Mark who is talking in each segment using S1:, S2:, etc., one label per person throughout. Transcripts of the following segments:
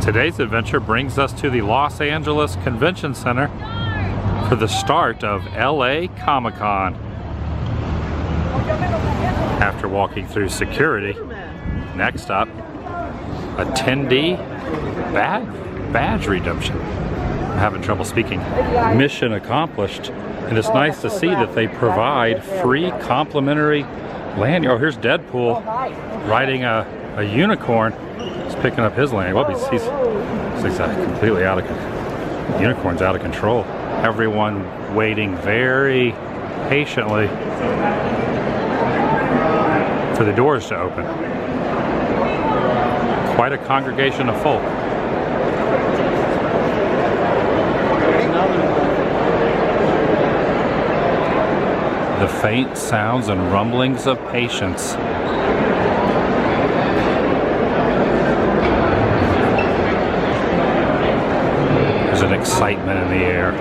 S1: Today's adventure brings us to the Los Angeles Convention Center for the start of LA Comic-Con. After walking through security, next up, attendee badge redemption. I'm having trouble speaking. Mission accomplished. And it's nice to see that they provide free complimentary lanyard. Oh, here's Deadpool riding a unicorn. He's picking up his lanyard. Well, he's completely out of unicorn's out of control. Everyone waiting very patiently for the doors to open. Quite a congregation of folk. The faint sounds and rumblings of patience. There's an excitement in the air.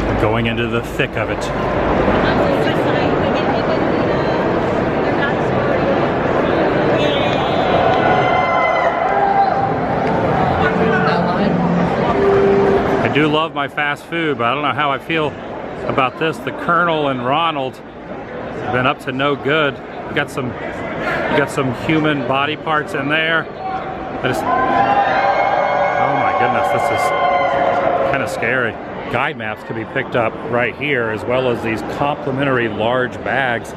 S1: We're going into the thick of it. I do love my fast food, but I don't know how I feel about this. The Colonel and Ronald have been up to no good. You got some human body parts in there. Oh my goodness, this is kind of scary. Guide maps can be picked up right here, as well as these complimentary large bags.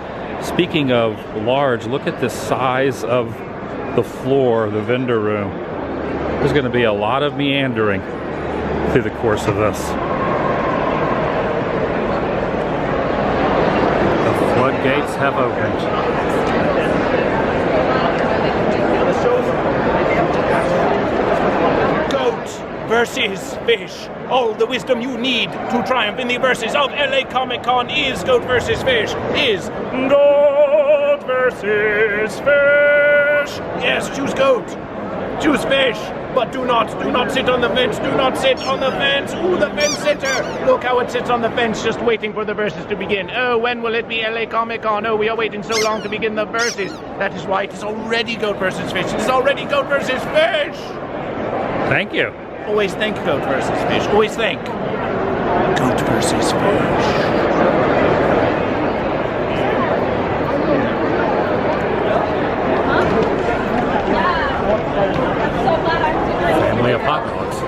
S1: Speaking of large, look at the size of the floor, the vendor room. There's going to be a lot of meandering through the course of this. The floodgates have opened.
S2: Goat versus fish. All the wisdom you need to triumph in the verses of LA Comic-Con is goat versus fish. Is goat versus fish. Yes, choose goat. Choose fish. But do not sit on the fence. Do not sit on the fence. Ooh, the fence sitter. Look how it sits on the fence, just waiting for the verses to begin. Oh, when will it be LA Comic-Con? Oh, we are waiting so long to begin the verses. That is why it is already goat versus fish. It is already goat versus fish.
S1: Thank you.
S2: Always think goat versus fish. Always think goat versus fish.
S1: Family apocalypse.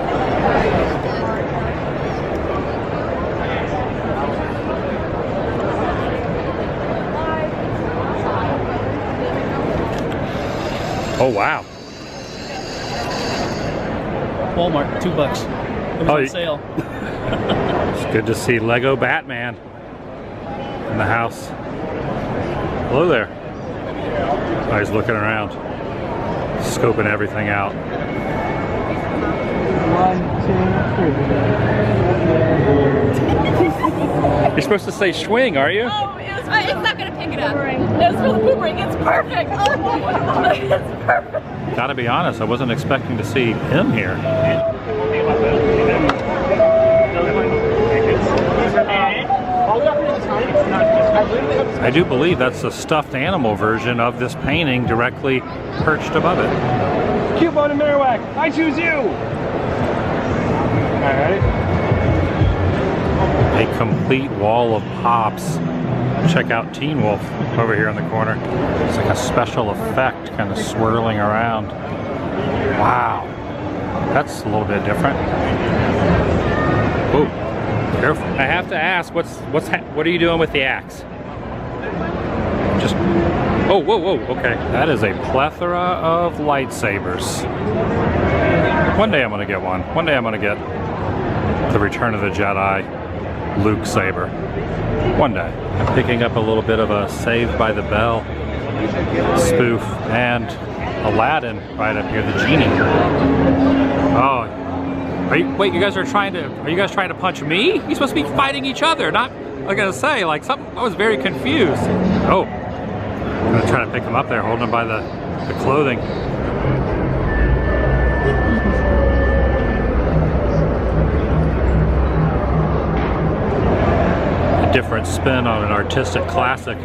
S1: Oh wow.
S3: Walmart, $2. It was on sale.
S1: It's good to see Lego Batman in the house. Hello there. Oh, he's looking around, scoping everything out.
S4: 1, 2, 3.
S1: You're supposed to say swing, are you?
S4: Oh, it's not gonna pick it up. It's for the boomerang. It's perfect. Oh, it's perfect.
S1: Gotta be honest, I wasn't expecting to see him here. I do believe that's the stuffed animal version of this painting directly perched above it.
S2: Coupon and Marowak, I choose you. Alright.
S1: A complete wall of pops. Check out Teen Wolf over here in the corner. It's like a special effect kind of swirling around. Wow. That's a little bit different. Whoa. Careful. I have to ask, what are you doing with the axe? Just, oh, whoa, okay. That is a plethora of lightsabers. One day I'm gonna get one. One day I'm gonna get the Return of the Jedi Luke saber. One day. I'm picking up a little bit of a Saved by the Bell spoof and Aladdin right up here, the genie. Oh, wait, you guys are trying to punch me? You're supposed to be fighting each other, not, I gotta say, like something, I was very confused. Oh, I'm gonna try to pick him up there, holding him by the clothing. different spin on an artistic classic.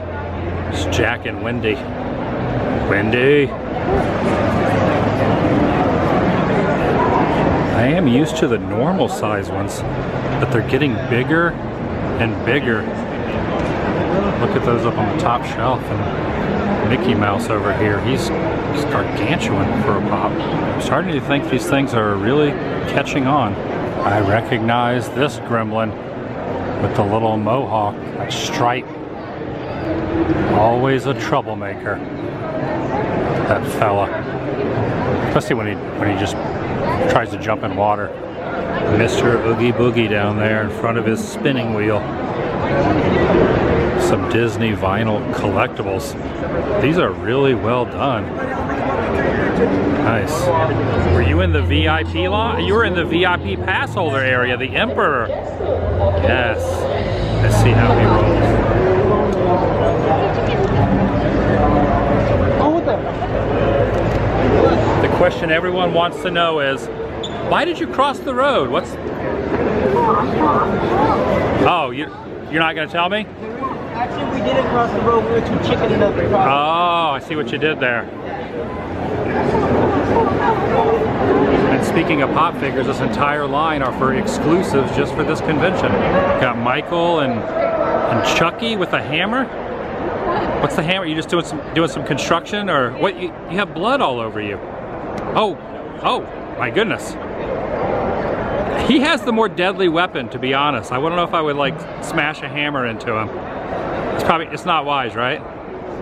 S1: It's Jack and Wendy. Wendy. I am used to the normal size ones, but they're getting bigger and bigger. Look at those up on the top shelf, and Mickey Mouse over here. He's gargantuan for a pop. I'm starting to think these things are really catching on. I recognize this gremlin with the little mohawk, that stripe. Always a troublemaker, that fella. Especially when he just tries to jump in water. Mr. Oogie Boogie down there in front of his spinning wheel. Some Disney vinyl collectibles. These are really well done. Nice. Were you in the VIP lot? You were in the VIP pass holder area, the Emperor. Yes. Let's see how he rolls. The question everyone wants to know is, why did you cross the road? What's... Oh, you're not going to tell me?
S5: Actually, we didn't cross the road. We were too chicken enough to cross.
S1: Oh, I see what you did there. And speaking of pop figures, this entire line are for exclusives just for this convention. Got Michael and Chucky with a hammer. What's the hammer? You just doing some construction, or what? You have blood all over you. Oh, my goodness. He has the more deadly weapon, to be honest. I wouldn't know if I would like smash a hammer into him. It's not wise, right?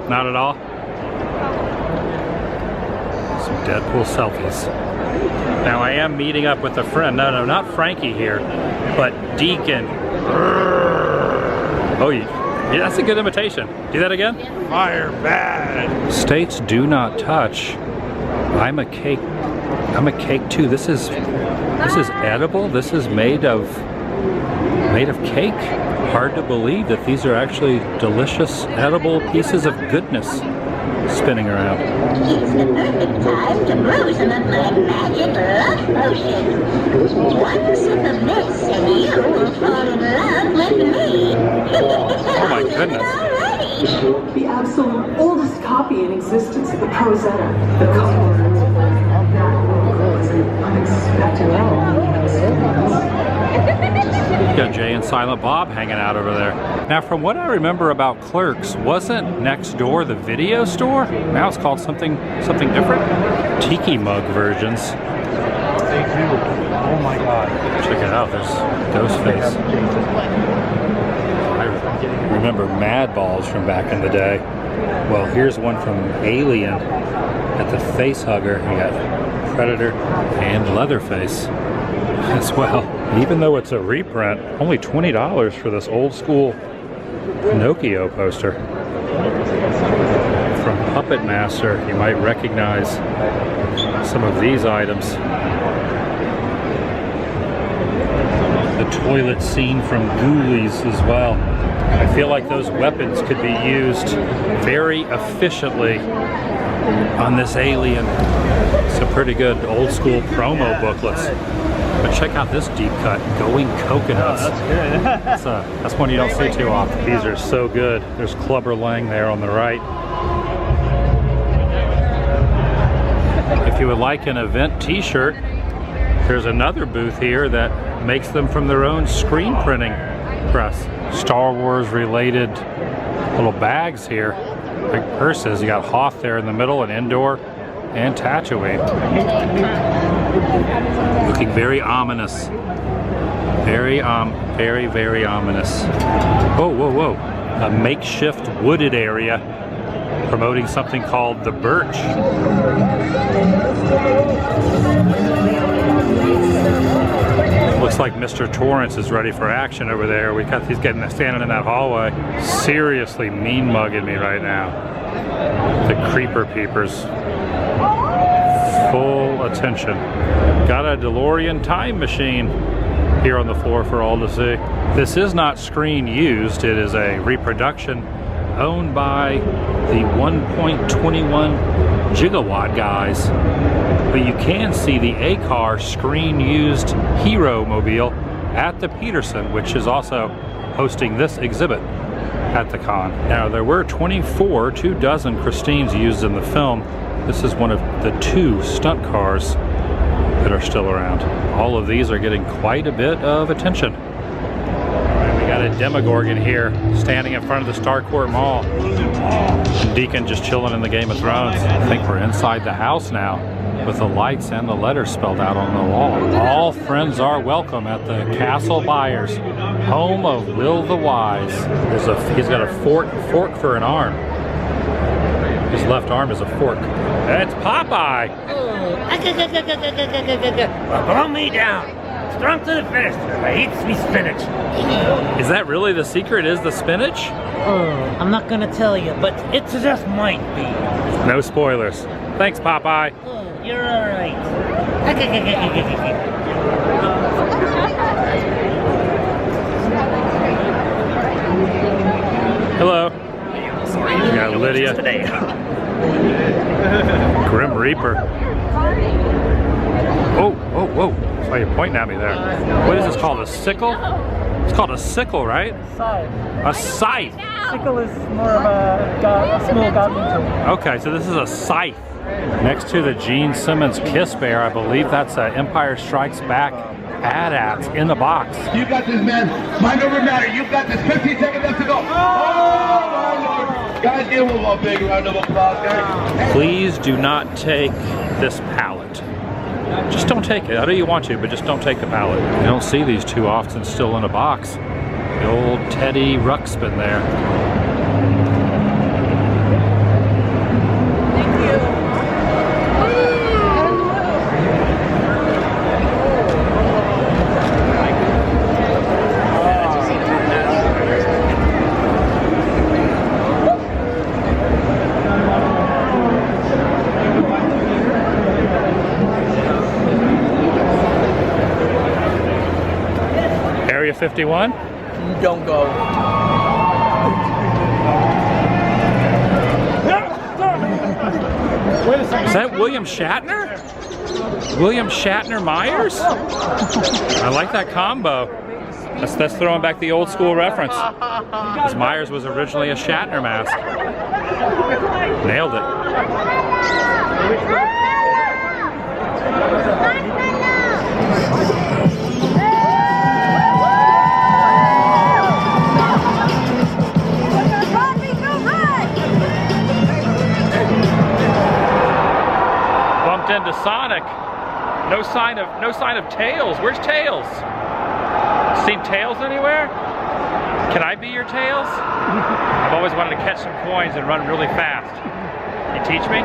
S1: Not at all. Some Deadpool selfies. Now I am meeting up with a friend. No, not Frankie here, but Deacon. Oh, yeah, that's a good imitation. Do that again.
S2: Fire bad.
S1: States do not touch. I'm a cake too. This is edible. This is made of cake. Hard to believe that these are actually delicious, edible pieces of goodness spinning around.
S6: It's the perfect time to brew some of my magic love potion. One sip of this and you will fall in love with me.
S1: Oh my goodness.
S7: The absolute oldest copy in existence of the Rosetta. The color was an unexpected.
S1: Got Jay and Silent Bob hanging out over there. Now, from what I remember about Clerks, wasn't next door the video store? Now it's called something different. Tiki mug versions.
S2: They do. Oh my God.
S1: Check it out. There's Ghostface. I remember Mad Balls from back in the day. Well, here's one from Alien at the Face Hugger. You got Predator and Leatherface as well. Even though it's a reprint, only $20 for this old school Pinocchio poster. From Puppet Master, you might recognize some of these items. The toilet scene from Ghoulies as well. I feel like those weapons could be used very efficiently on this alien. Some pretty good old school promo booklets. But check out this deep cut, Going Coconuts.
S3: Oh, that's good.
S1: That's one you don't see too often. These are so good. There's Clubber Lang there on the right. If you would like an event t-shirt, there's another booth here that makes them from their own screen printing press. Star Wars related little bags here. Big purses. You got Hoth there in the middle, and Endor and Tatooine. Looking very ominous. Very ominous. Whoa. A makeshift wooded area promoting something called the Birch. Looks like Mr. Torrance is ready for action over there. He's standing in that hallway. Seriously mean mugging me right now. The Creeper Peepers. Full attention. Got a DeLorean time machine here on the floor for all to see. This is not screen used. It is a reproduction owned by the 1.21 gigawatt guys. But you can see the A-Car screen used Hero Mobile at the Peterson, which is also hosting this exhibit at the con. Now there were 2 dozen Christines used in the film. This is one of the 2 stunt cars that are still around. All of these are getting quite a bit of attention. We got a Demogorgon here standing in front of the Starcourt Mall. Deacon just chilling in the Game of Thrones. I think we're inside the house now with the lights and the letters spelled out on the wall. All friends are welcome at the Castle Byers, home of Will the Wise. He's got a fork for an arm. His left arm is a fork. That's Popeye.
S5: Blow me down. Strong to the finish. I eat me spinach.
S1: Is that really the secret? Is the spinach?
S5: I'm not gonna tell you, but it just might be.
S1: No spoilers. Thanks, Popeye.
S5: You're alright.
S1: Hello. We got Lydia. Grim Reaper. Oh, whoa. Saw you pointing at me there. What is this called? A sickle? It's called a sickle, right? A scythe.
S5: Sickle is more of a small gardening tool.
S1: Okay, so this is a scythe. Next to the Gene Simmons Kiss Bear, I believe that's an Empire Strikes Back AT-ATs in the box.
S8: You got this, man. Mind over matter. You got this. 15 seconds left to go. Oh, my Lord. Guys, give him a big round of applause, guys.
S1: Please do not take this pallet. Just don't take it. I know you want to, but just don't take the pallet. You don't see these too often still in a box. The old Teddy Ruxpin there. Area 51?
S5: Don't go.
S1: Is that William Shatner? William Shatner Myers? I like that combo. That's throwing back the old school reference. Because Myers was originally a Shatner mask. Nailed it. Bumped into Sonic. No sign of Tails. Where's Tails? Seen Tails anywhere? Can I be your Tails? I've always wanted to catch some coins and run really fast. You teach me?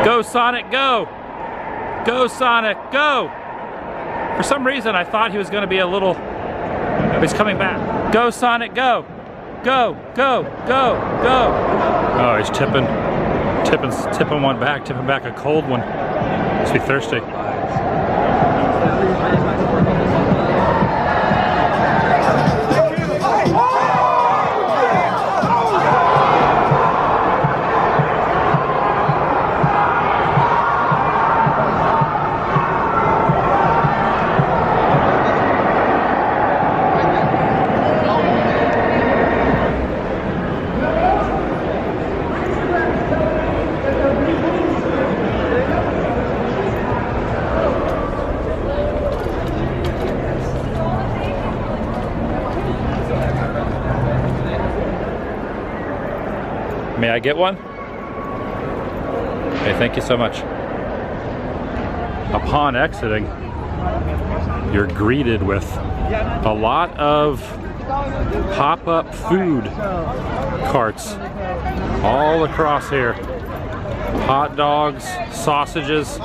S1: Go Sonic, go! Go Sonic, go! For some reason I thought he was going to be a little... He's coming back. Go Sonic, go! Go, go, go, go! Oh, he's tipping one back, tipping back a cold one. Must be thirsty. May I get one? Okay, thank you so much. Upon exiting, you're greeted with a lot of pop-up food carts all across here. Hot dogs, sausages,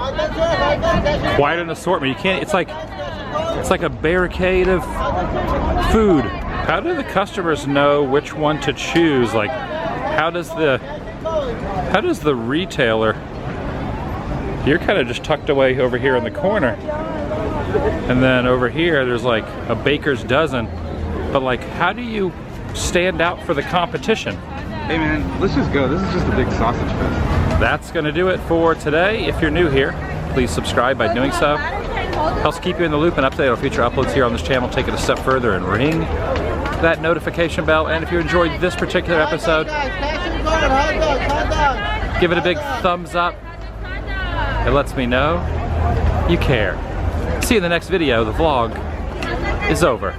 S1: quite an assortment. You can't, it's like a barricade of food. How do the customers know which one to choose? Like, how does the retailer, you're kind of just tucked away over here in the corner, and then over here there's like a baker's dozen, but like how do you stand out for the competition?
S9: Hey man, let's just go. This is just a big sausage fest.
S1: That's gonna do it for today. If you're new here, please subscribe by doing so. Helps keep you in the loop and update on future uploads here on this channel. Take it a step further and ring that notification bell. And if you enjoyed this particular episode, give it a big thumbs up. It lets me know you care. See you in the next video. The vlog is over.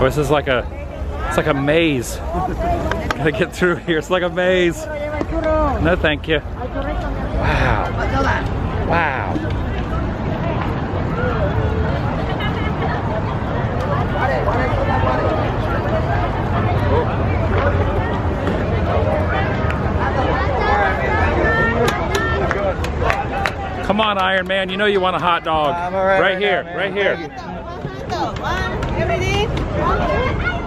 S1: Oh, this is like a, it's like a maze. Gotta get through here. It's like a maze. No, thank you. Wow. Wow. Come on, Iron Man. You know you want a hot dog. Right here. Right here.
S6: Everything?